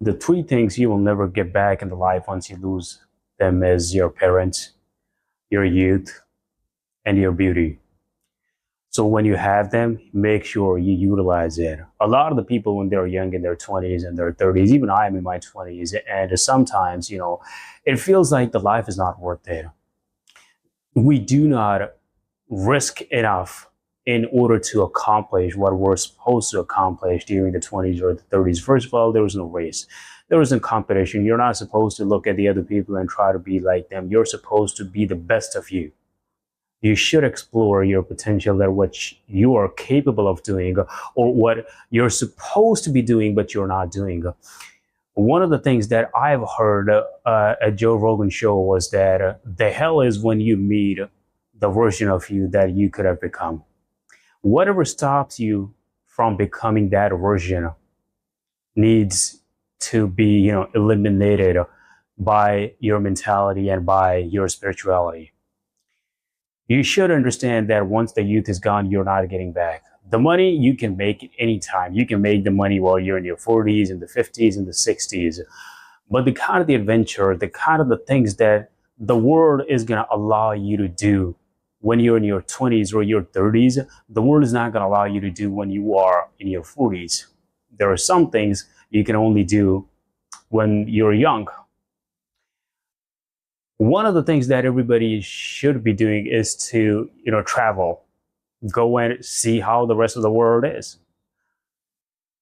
The three things you will never get back in the life once you lose them is your parents, your youth, and your beauty. So when you have them, make sure you utilize it. A lot of the people when they're young in their 20s and their 30s, even I am in my 20s, and sometimes, it feels like the life is not worth it. We do not risk enough in order to accomplish what we're supposed to accomplish during the 20s or the 30s. First of all, there was no race. There was no competition. You're not supposed to look at the other people and try to be like them. You're supposed to be the best of you. You should explore your potential, that what you are capable of doing or what you're supposed to be doing, but you're not doing. One of the things that I've heard at Joe Rogan's show was that the hell is when you meet the version of you that you could have become. Whatever stops you from becoming that version needs to be, eliminated by your mentality and by your spirituality. You should understand that once the youth is gone, you're not getting back. The money you can make it anytime. You can make the money while you're in your 40s and the 50s and the 60s. But the kind of the adventure, the kind of the things that the world is going to allow you to do when you're in your 20s or your 30s, the world is not going to allow you to do when you are in your 40s. There are some things you can only do when you're young. One of the things that everybody should be doing is to, travel, go and see how the rest of the world is.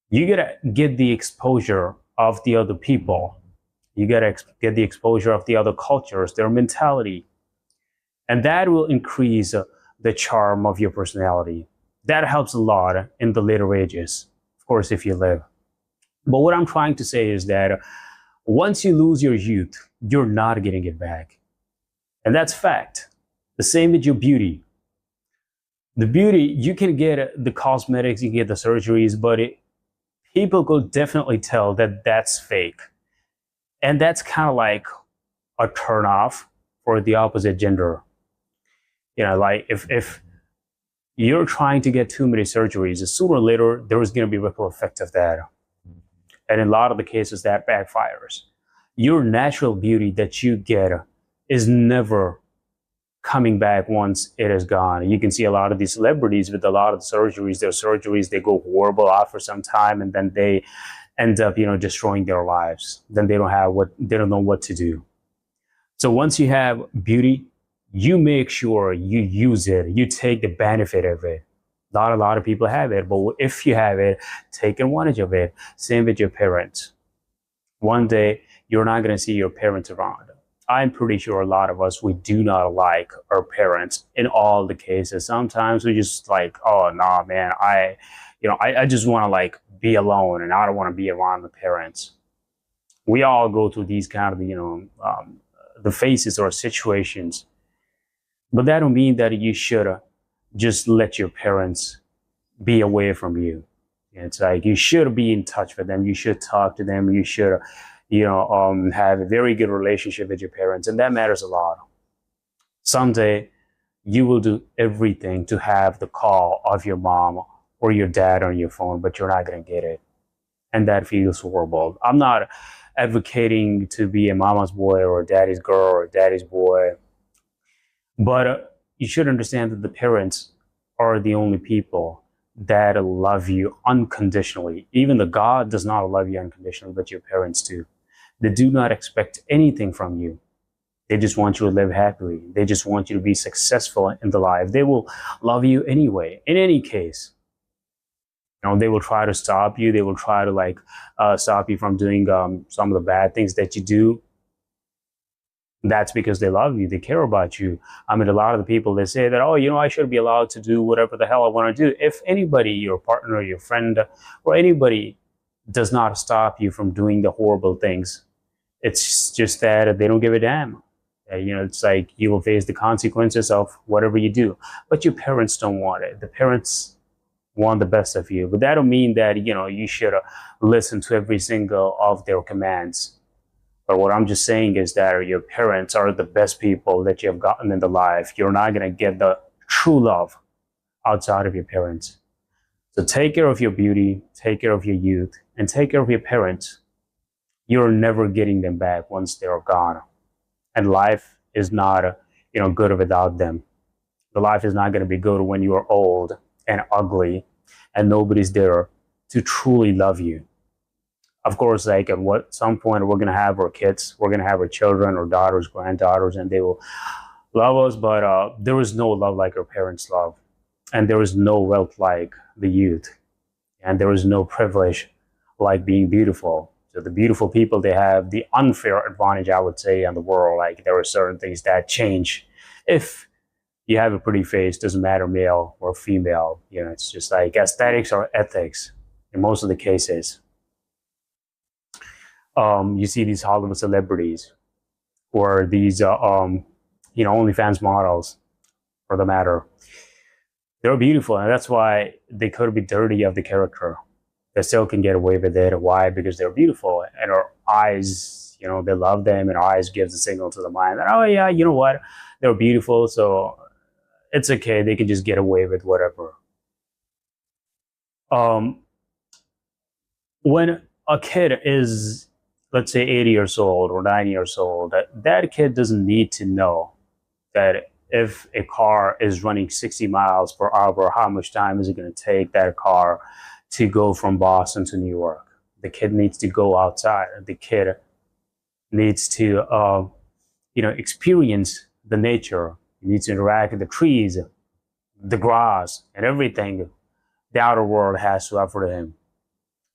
You gotta get the exposure of the other people. You gotta get the exposure of the other cultures, their mentality, and that will increase the charm of your personality. That helps a lot in the later ages, of course, if you live. But what I'm trying to say is that once you lose your youth, you're not getting it back. And that's fact. The same with your beauty. The beauty, you can get the cosmetics, you can get the surgeries, but people could definitely tell that that's fake. And that's kind of like a turnoff for the opposite gender. Like if you're trying to get too many surgeries, sooner or later, there is going to be a ripple effect of that. And in a lot of the cases, that backfires. Your natural beauty that you get is never coming back once it is gone. You can see a lot of these celebrities with a lot of surgeries. Their surgeries, they go horrible after some time, and then they end up, destroying their lives. Then they don't know what to do. So once you have beauty, you make sure you use it. You take the benefit of it. Not a lot of people have it, but if you have it, take advantage of it. Same with your parents. One day, you're not going to see your parents around. I'm pretty sure a lot of us, we do not like our parents in all the cases. Sometimes we just like, oh, nah, man, I just want to like be alone and I don't want to be around the parents. We all go through these kind of, the phases or situations. But that don't mean that you should just let your parents be away from you. It's like you should be in touch with them. You should talk to them. You should, have a very good relationship with your parents, and that matters a lot. Someday, you will do everything to have the call of your mom or your dad on your phone, but you're not going to get it, and that feels horrible. I'm not advocating to be a mama's boy or a daddy's girl or a daddy's boy, but you should understand that the parents are the only people that love you unconditionally. Even the God does not love you unconditionally, but your parents do. They do not expect anything from you. They just want you to live happily. They just want you to be successful in the life. They will love you anyway, in any case. They will try to stop you. They will try to stop you from doing some of the bad things that you do. That's because they love you. They care about you. I mean, a lot of the people, they say that, oh, I should be allowed to do whatever the hell I want to do. If anybody, your partner, your friend, or anybody does not stop you from doing the horrible things, it's just that they don't give a damn. It's like you will face the consequences of whatever you do. But your parents don't want it. The parents want the best of you. But that don't mean that, you should listen to every single of their commands. But what I'm just saying is that your parents are the best people that you have gotten in the life. You're not going to get the true love outside of your parents. So take care of your beauty, take care of your youth, and take care of your parents. you're never getting them back once they're gone. And life is not, good without them. The life is not going to be good when you are old and ugly and nobody's there to truly love you. Of course, like at what some point we're going to have our kids, we're going to have our children or daughters, granddaughters, and they will love us. But there is no love like our parents' love, and there is no wealth like the youth, and there is no privilege like being beautiful. So the beautiful people, they have the unfair advantage, I would say, in the world. Like there are certain things that change if you have a pretty face. Doesn't matter male or female. It's just like aesthetics or ethics in most of the cases. You see these Hollywood celebrities or these, OnlyFans models, for the matter. They're beautiful, and that's why they could be dirty of the character. They still can get away with it. Why? Because they're beautiful, and our eyes, they love them, and our eyes gives a signal to the mind that, oh yeah, you know what, they're beautiful, so it's okay. They can just get away with whatever. Um, when a kid is, let's say, 80 years old or 90 years old, that kid doesn't need to know that if a car is running 60 miles per hour, how much time is it going to take that car to go from Boston to New York? The kid needs to go outside. The kid needs to, experience the nature. He needs to interact with the trees, the grass, and everything the outer world has to offer to him.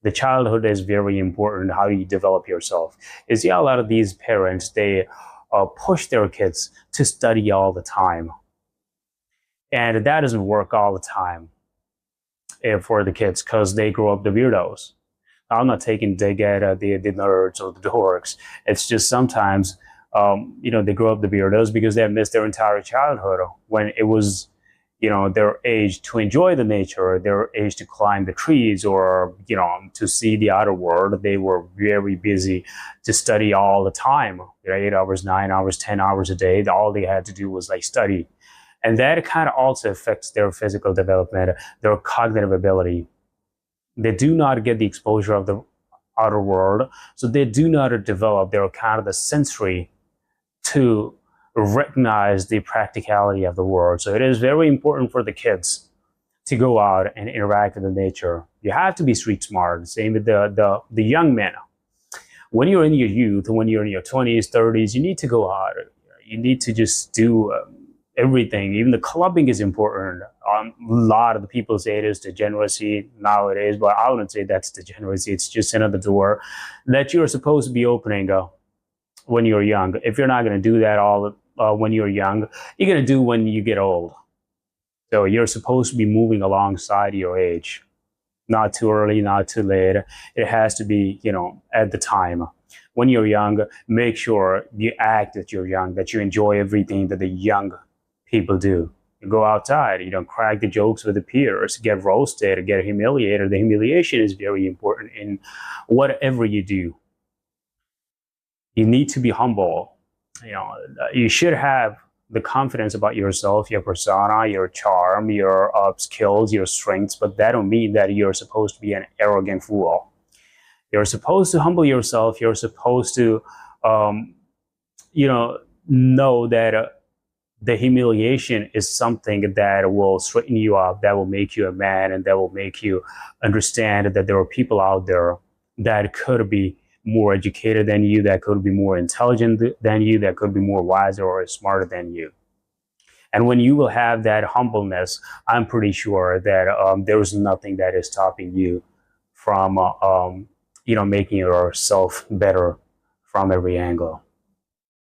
The childhood is very important. How you develop yourself is, a lot of these parents, they push their kids to study all the time, and that doesn't work all the time for the kids because they grow up the weirdos. I'm not taking dig at the nerds or the dorks. It's just sometimes they grow up the weirdos because they have missed their entire childhood when it was their age to enjoy the nature, their age to climb the trees, or to see the outer world. They were very busy to study all the time, 8 hours, 9 hours, 10 hours a day. All they had to do was like study, and that kind of also affects their physical development, their cognitive ability. They do not get the exposure of the outer world, so they do not develop their kind of the sensory to recognize the practicality of the world. So it is very important for the kids to go out and interact with the nature. You have to be street smart. Same with the young men. When you're in your youth, when you're in your 20s, 30s, you need to go out. You need to just do everything. Even the clubbing is important. A lot of the people say it is degeneracy nowadays, but I wouldn't say that's degeneracy. It's just another door that you're supposed to be opening when you're young. If you're not going to do that all when you're young, you're going to do when you get old. So you're supposed to be moving alongside your age, not too early, not too late. It has to be, at the time. When you're young, make sure you act that you're young, that you enjoy everything that the young people do. You go outside, crack the jokes with the peers, get roasted, get humiliated. The humiliation is very important in whatever you do. You need to be humble. You should have the confidence about yourself, your persona, your charm, your skills, your strengths, but that don't mean that you're supposed to be an arrogant fool. You're supposed to humble yourself. You're supposed to, know that the humiliation is something that will straighten you up, that will make you a man, and that will make you understand that there are people out there that could be more educated than you, that could be more intelligent than you, that could be more wiser or smarter than you. And when you will have that humbleness, I'm pretty sure that there's nothing that is stopping you from, making yourself better from every angle.